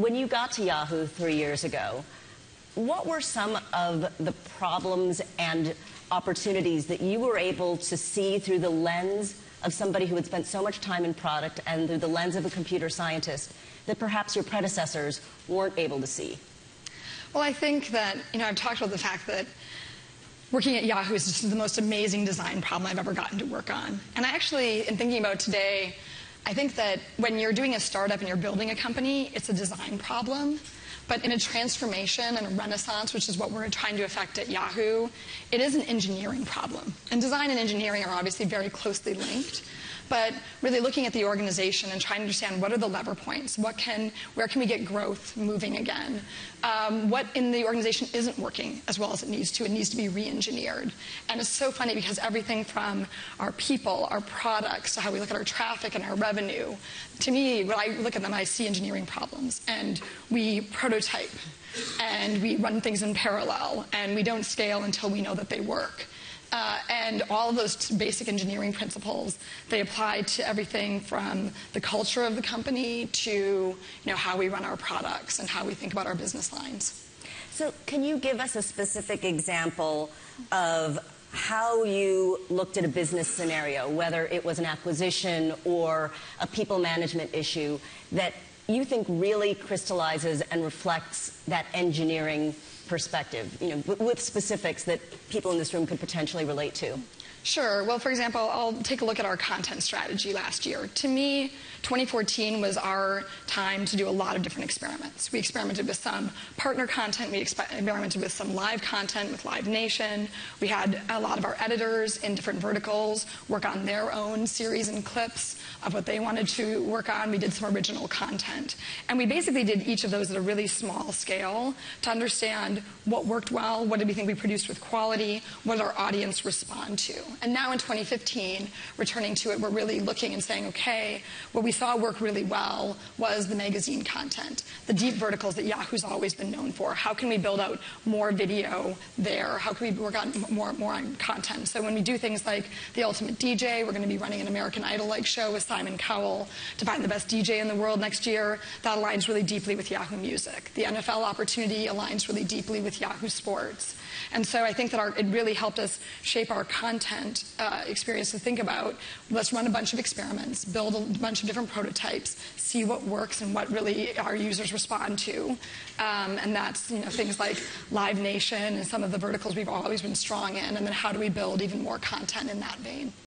when you got to Yahoo 3 years ago, what were some of the problems and opportunities that you were able to see through the lens of somebody who had spent so much time in product and through the lens of a computer scientist that perhaps your predecessors weren't able to see? Well, I think that, I've talked about the fact that working at Yahoo is just the most amazing design problem I've ever gotten to work on. And I actually, in thinking about today, I think that when you're doing a startup and you're building a company, it's a design problem. But in a transformation and a renaissance, which is what we're trying to affect at Yahoo, it is an engineering problem. And design and engineering are obviously very closely linked. But really looking at the organization and trying to understand what are the lever points, where can we get growth moving again, what in the organization isn't working as well as it needs to be re-engineered. And it's so funny because everything from our people, our products, to how we look at our traffic and our revenue, to me, when I look at them, I see engineering problems. And we prototype, and we run things in parallel, and we don't scale until we know that they work. And all of those basic engineering principles, they apply to everything from the culture of the company to how we run our products and how we think about our business lines. So can you give us a specific example of how you looked at a business scenario, whether it was an acquisition or a people management issue, that you think really crystallizes and reflects that engineering perspective, with specifics that people in this room could potentially relate to? Sure. Well, for example, I'll take a look at our content strategy last year. To me, 2014 was our time to do a lot of different experiments. We experimented with some partner content. We experimented with some live content with Live Nation. We had a lot of our editors in different verticals work on their own series and clips of what they wanted to work on. We did some original content. And we basically did each of those at a really small scale to understand what worked well, what did we think we produced with quality, what did our audience respond to. And now in 2015, returning to it, we're really looking and saying, okay, what we saw work really well was the magazine content, the deep verticals that Yahoo's always been known for. How can we build out more video there? How can we work on more on content? So when we do things like The Ultimate DJ, we're going to be running an American Idol-like show with Simon Cowell to find the best DJ in the world next year. That aligns really deeply with Yahoo Music. The NFL opportunity aligns really deeply with Yahoo Sports. And so I think that it really helped us shape our content experience to think about, let's run a bunch of experiments, build a bunch of different prototypes, see what works and what really our users respond to. And that's things like Live Nation and some of the verticals we've always been strong in, and then how do we build even more content in that vein.